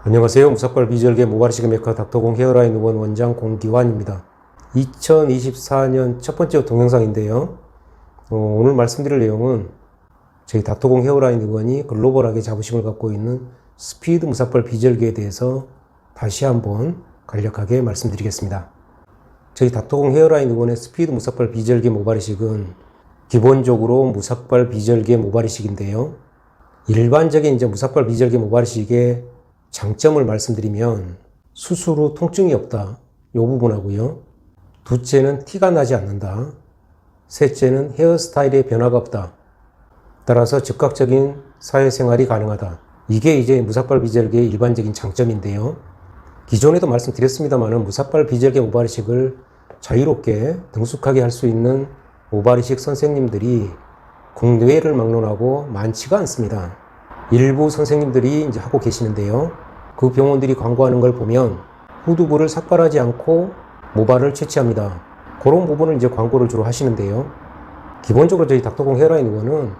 안녕하세요. 무삭발 비절개 모발이식 메카 닥터공 헤어라인 의원 원장 공기환입니다. 2024년 첫 번째 동영상인데요. 오늘 말씀드릴 내용은 저희 닥터공 헤어라인 의원이 글로벌하게 자부심을 갖고 있는 스피드 무삭발 비절개에 대해서 다시 한번 간략하게 말씀드리겠습니다. 저희 닥터공 헤어라인 의원의 스피드 무삭발 비절개 모발이식은 기본적으로 무삭발 비절개 모발이식인데요. 일반적인 무삭발 비절개 모발이식의 장점을 말씀드리면 수술 후 통증이 없다. 이 부분하고요. 둘째는 티가 나지 않는다. 셋째는 헤어스타일의 변화가 없다. 따라서 즉각적인 사회생활이 가능하다. 이게 무삭발 비절개의 일반적인 장점인데요. 기존에도 말씀드렸습니다만 무삭발 비절개 모발이식을 자유롭게 능숙하게 할 수 있는 모발이식 선생님들이 국내외를 막론하고 많지가 않습니다. 일부 선생님들이 하고 계시는데요. 그 병원들이 광고하는 걸 보면 후두부를 삭발하지 않고 모발을 채취합니다. 그런 부분을 광고를 주로 하시는데요. 기본적으로 저희 닥터공 헤어라인 의원은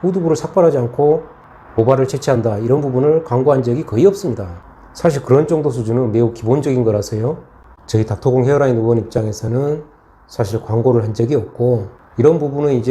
후두부를 삭발하지 않고 모발을 채취한다. 이런 부분을 광고한 적이 거의 없습니다. 사실 그런 정도 수준은 매우 기본적인 거라서요. 저희 닥터공 헤어라인 의원 입장에서는 사실 광고를 한 적이 없고, 이런 부분은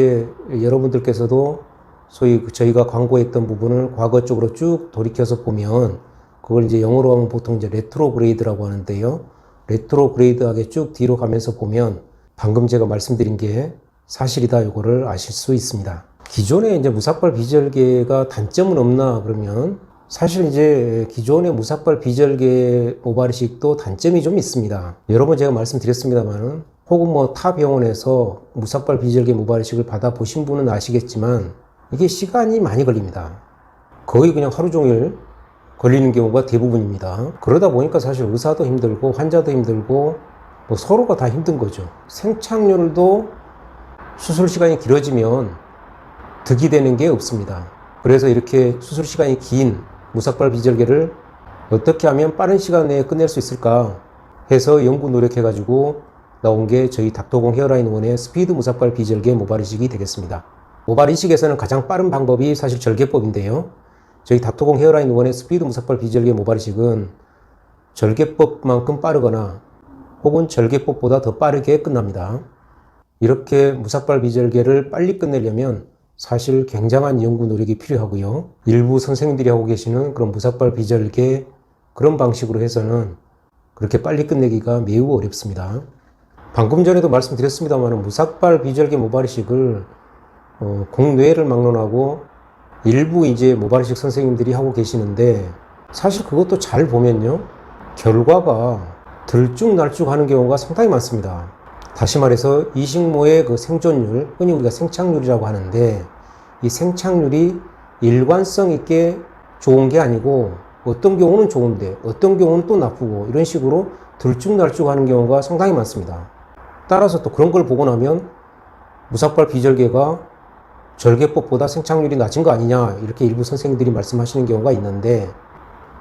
여러분들께서도 소위 저희가 광고했던 부분을 과거 쪽으로 쭉 돌이켜서 보면 그걸 영어로 하면 보통 레트로그레이드라고 하는데요. 레트로그레이드하게 쭉 뒤로 가면서 보면 방금 제가 말씀드린 게 사실이다, 이거를 아실 수 있습니다. 기존에 무삭발 비절개가 단점은 없나 그러면 사실 기존의 무삭발 비절개 모발이식도 단점이 좀 있습니다. 여러 번 제가 말씀드렸습니다만은 혹은 타 병원에서 무삭발 비절개 모발이식을 받아보신 분은 아시겠지만 이게 시간이 많이 걸립니다. 거의 그냥 하루 종일 걸리는 경우가 대부분입니다. 그러다 보니까 사실 의사도 힘들고 환자도 힘들고 서로가 다 힘든 거죠. 생착률도 수술 시간이 길어지면 득이 되는 게 없습니다. 그래서 이렇게 수술 시간이 긴 무삭발 비절개를 어떻게 하면 빠른 시간 내에 끝낼 수 있을까 해서 연구 노력해가지고 나온 게 저희 닥터공 헤어라인 의원의 스피드 무삭발 비절개 모발이식이 되겠습니다. 모발이식에서는 가장 빠른 방법이 사실 절개법인데요. 저희 닥터공 헤어라인 의원의 스피드 무삭발 비절개 모발이식은 절개법만큼 빠르거나 혹은 절개법보다 더 빠르게 끝납니다. 이렇게 무삭발 비절개를 빨리 끝내려면 사실 굉장한 연구 노력이 필요하고요. 일부 선생님들이 하고 계시는 그런 무삭발 비절개 그런 방식으로 해서는 그렇게 빨리 끝내기가 매우 어렵습니다. 방금 전에도 말씀드렸습니다만 무삭발 비절개 모발이식을 국내외를 막론하고 일부 모발이식 선생님들이 하고 계시는데, 사실 그것도 잘 보면요, 결과가 들쭉날쭉 하는 경우가 상당히 많습니다. 다시 말해서 이식모의 그 생존율, 흔히 우리가 생착률이라고 하는데, 이 생착률이 일관성 있게 좋은 게 아니고 어떤 경우는 좋은데 어떤 경우는 또 나쁘고 이런 식으로 들쭉날쭉 하는 경우가 상당히 많습니다. 따라서 또 그런 걸 보고 나면 무삭발 비절개가 절개법보다 생착률이 낮은 거 아니냐, 이렇게 일부 선생님들이 말씀하시는 경우가 있는데,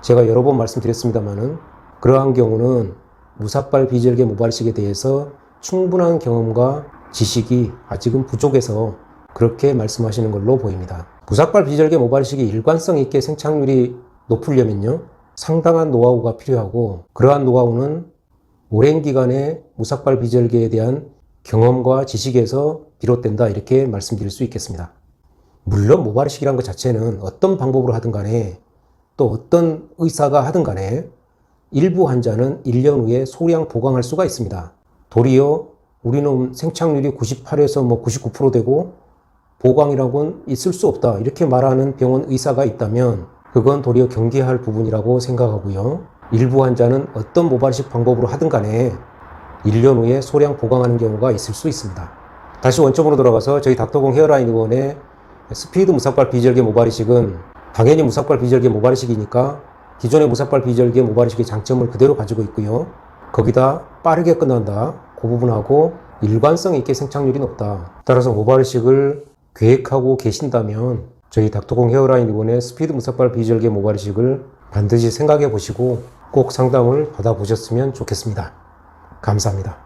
제가 여러 번 말씀드렸습니다만은 그러한 경우는 무삭발 비절개 모발이식에 대해서 충분한 경험과 지식이 아직은 부족해서 그렇게 말씀하시는 걸로 보입니다. 무삭발 비절개 모발이식이 일관성 있게 생착률이 높으려면요, 상당한 노하우가 필요하고, 그러한 노하우는 오랜 기간의 무삭발 비절개에 대한 경험과 지식에서 비롯된다, 이렇게 말씀드릴 수 있겠습니다. 물론 모발이식이란 것 자체는 어떤 방법으로 하든 간에 또 어떤 의사가 하든 간에 일부 환자는 1년 후에 소량 보강할 수가 있습니다. 도리어 우리는 생착률이 98에서 99% 되고 보강이라고는 있을 수 없다, 이렇게 말하는 병원 의사가 있다면 그건 도리어 경계할 부분이라고 생각하고요. 일부 환자는 어떤 모발이식 방법으로 하든 간에 1년 후에 소량 보강하는 경우가 있을 수 있습니다. 다시 원점으로 돌아가서 저희 닥터공 헤어라인 의원의 스피드 무삭발 비절개 모발이식은 당연히 무삭발 비절개 모발이식이니까 기존의 무삭발 비절개 모발이식의 장점을 그대로 가지고 있고요. 거기다 빠르게 끝난다, 그 부분하고 일관성 있게 생착률이 높다. 따라서 모발이식을 계획하고 계신다면 저희 닥터공 헤어라인 의원의 스피드 무삭발 비절개 모발이식을 반드시 생각해 보시고 꼭 상담을 받아보셨으면 좋겠습니다. 감사합니다.